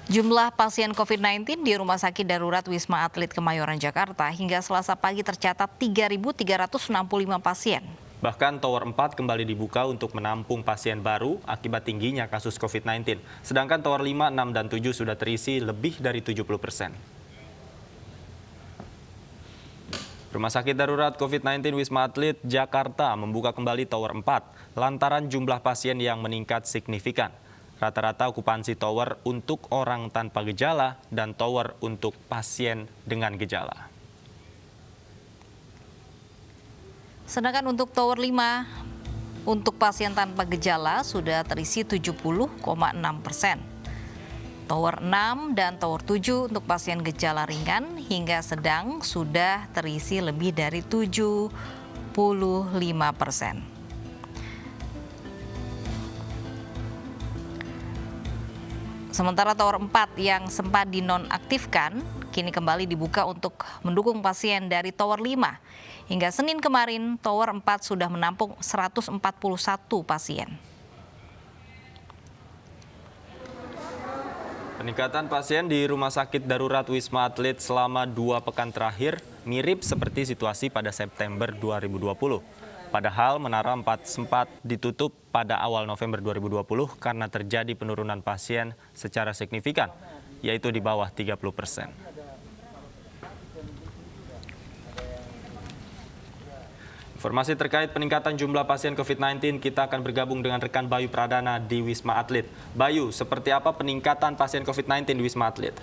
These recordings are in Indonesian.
Jumlah pasien COVID-19 di Rumah Sakit Darurat Wisma Atlet Kemayoran, Jakarta hingga Selasa pagi tercatat 3.365 pasien. Bahkan Tower 4 kembali dibuka untuk menampung pasien baru akibat tingginya kasus COVID-19. Sedangkan Tower 5, 6, dan 7 sudah terisi lebih dari 70%. Rumah Sakit Darurat COVID-19 Wisma Atlet Jakarta membuka kembali Tower 4 lantaran jumlah pasien yang meningkat signifikan. Rata-rata okupansi tower untuk orang tanpa gejala dan tower untuk pasien dengan gejala. Sedangkan untuk Tower 5, untuk pasien tanpa gejala sudah terisi 70,6%. Tower 6 dan Tower 7 untuk pasien gejala ringan hingga sedang sudah terisi lebih dari 75%. Sementara Tower 4 yang sempat dinonaktifkan, kini kembali dibuka untuk mendukung pasien dari Tower 5. Hingga Senin kemarin, Tower 4 sudah menampung 141 pasien. Peningkatan pasien di Rumah Sakit Darurat Wisma Atlet selama 2 pekan terakhir mirip seperti situasi pada September 2020. Padahal Menara 4 sempat ditutup pada awal November 2020 karena terjadi penurunan pasien secara signifikan, yaitu di bawah 30%. Informasi terkait peningkatan jumlah pasien COVID-19, kita akan bergabung dengan rekan Bayu Pradana di Wisma Atlet. Bayu, seperti apa peningkatan pasien COVID-19 di Wisma Atlet?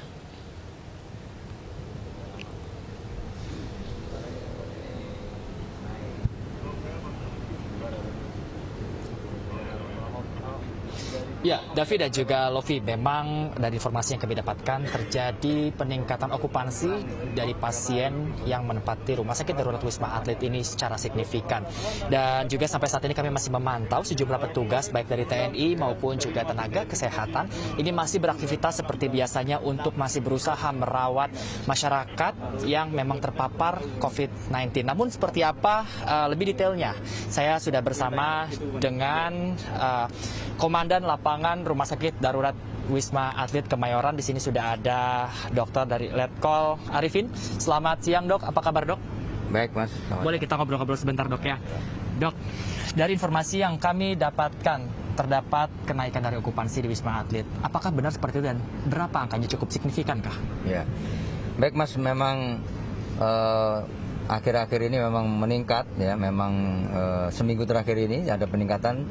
Ya, David dan juga Lovi, memang dari informasi yang kami dapatkan terjadi peningkatan okupansi dari pasien yang menempati Rumah Sakit Darurat Wisma Atlet ini secara signifikan. Dan juga sampai saat ini kami masih memantau sejumlah petugas baik dari TNI maupun juga tenaga kesehatan ini masih beraktivitas seperti biasanya untuk masih berusaha merawat masyarakat yang memang terpapar COVID-19. Namun seperti apa lebih detailnya? Saya sudah bersama dengan Komandan Lapangan Rumah Sakit Darurat Wisma Atlet Kemayoran. Di sini sudah ada dokter dari Letkol Arifin. Selamat siang, Dok. Apa kabar, Dok? Baik, Mas. Boleh kita ngobrol-ngobrol sebentar, Dok, ya? Dok, dari informasi yang kami dapatkan terdapat kenaikan dari okupansi di Wisma Atlet. Apakah benar seperti itu dan berapa angkanya, cukup signifikan kah? Ya. Baik, Mas, memang akhir-akhir ini memang meningkat ya, memang seminggu terakhir ini ada peningkatan.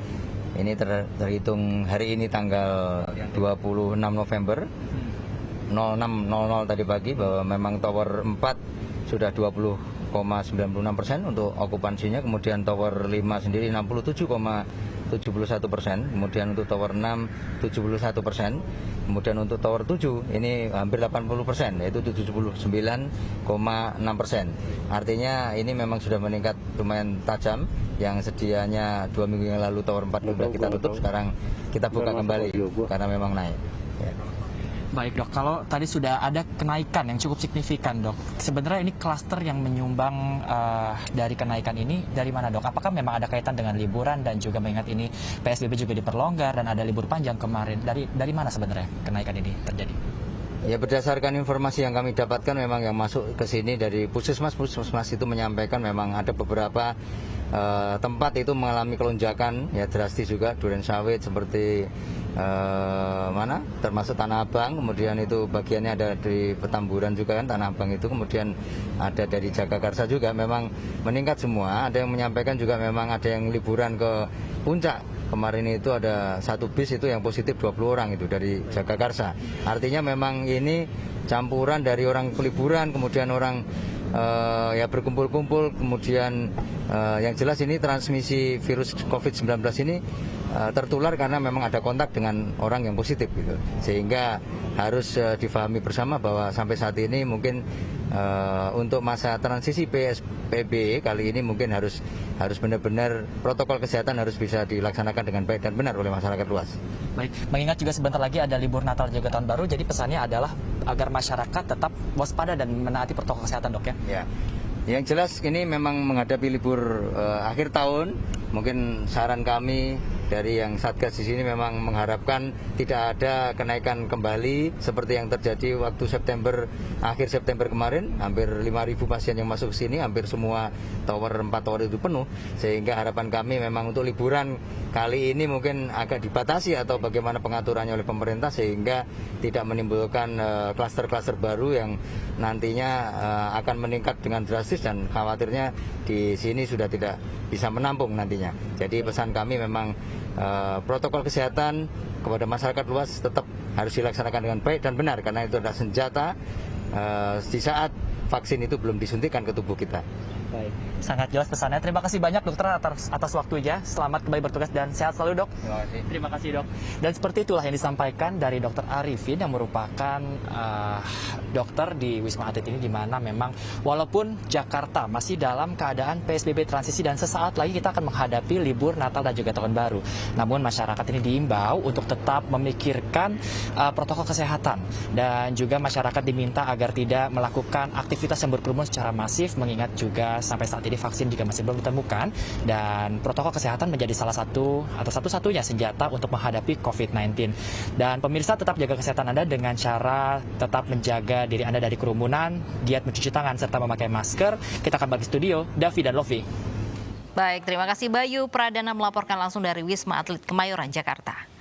Ini terhitung hari ini tanggal 26 November 06.00 tadi pagi bahwa memang Tower 4 sudah 20,96% untuk okupansinya, kemudian Tower 5 sendiri 67,71%, kemudian untuk Tower 6 71%, kemudian untuk Tower 7 ini hampir 80%, yaitu 79,6%. Artinya ini memang sudah meningkat lumayan tajam. Yang sedianya 2 minggu yang lalu Tower 4 sudah kita tutup, sekarang kita buka kembali karena memang naik. Ya. Baik, Dok, kalau tadi sudah ada kenaikan yang cukup signifikan, Dok, sebenarnya ini klaster yang menyumbang dari kenaikan ini dari mana, Dok? Apakah memang ada kaitan dengan liburan dan juga mengingat ini PSBB juga diperlonggar dan ada libur panjang kemarin? Dari mana sebenarnya kenaikan ini terjadi? Ya, berdasarkan informasi yang kami dapatkan memang yang masuk ke sini dari Puskesmas itu menyampaikan memang ada beberapa tempat itu mengalami kelonjakan ya drastis juga, duren sawit seperti termasuk Tanah Abang, kemudian itu bagiannya ada di Petamburan juga kan Tanah Abang itu, kemudian ada dari Jagakarsa juga memang meningkat semua. Ada yang menyampaikan juga memang ada yang liburan ke Puncak. Kemarin itu ada satu bis itu yang positif 20 orang itu dari Jagakarsa. Artinya memang ini campuran dari orang liburan, kemudian orang ya berkumpul-kumpul, kemudian yang jelas ini transmisi virus COVID-19 ini tertular karena memang ada kontak dengan orang yang positif gitu. Sehingga harus difahami bersama bahwa sampai saat ini mungkin untuk masa transisi PSBB kali ini mungkin harus benar-benar protokol kesehatan harus bisa dilaksanakan dengan baik dan benar oleh masyarakat luas. Baik, mengingat juga sebentar lagi ada libur Natal dan juga Tahun Baru, jadi pesannya adalah agar masyarakat tetap waspada dan menaati protokol kesehatan, Dok, ya? Ya. Yang jelas ini memang menghadapi libur akhir tahun. Mungkin saran kami dari yang Satgas di sini memang mengharapkan tidak ada kenaikan kembali seperti yang terjadi waktu akhir September kemarin. Hampir 5.000 pasien yang masuk ke sini, hampir semua 4 tower itu penuh. Sehingga harapan kami memang untuk liburan kali ini mungkin agak dibatasi atau bagaimana pengaturannya oleh pemerintah sehingga tidak menimbulkan klaster-klaster baru yang nantinya akan meningkat dengan drastis dan khawatirnya di sini sudah tidak bisa menampung nantinya. Jadi pesan kami memang protokol kesehatan kepada masyarakat luas tetap harus dilaksanakan dengan baik dan benar karena itu adalah senjata di saat vaksin itu belum disuntikan ke tubuh kita. Baik, sangat jelas pesannya. Terima kasih banyak dokter atas waktunya. Selamat kembali bertugas dan sehat selalu, Dok. Terima kasih, Dok. Dan seperti itulah yang disampaikan dari Dokter Arifin yang merupakan dokter di Wisma Atlet ini, di mana memang walaupun Jakarta masih dalam keadaan PSBB transisi dan sesaat lagi kita akan menghadapi libur Natal dan juga Tahun Baru. Namun masyarakat ini diimbau untuk tetap memikirkan protokol kesehatan dan juga masyarakat diminta agar tidak melakukan aktivitas yang berkerumun secara masif, mengingat juga sampai saat ini vaksin juga masih belum ditemukan dan protokol kesehatan menjadi salah satu atau satu-satunya senjata untuk menghadapi COVID-19. Dan pemirsa tetap jaga kesehatan Anda dengan cara tetap menjaga diri Anda dari kerumunan, giat mencuci tangan serta memakai masker. Kita akan bagi studio, Davi dan Lofi. Baik, terima kasih Bayu Pradana melaporkan langsung dari Wisma Atlet Kemayoran, Jakarta.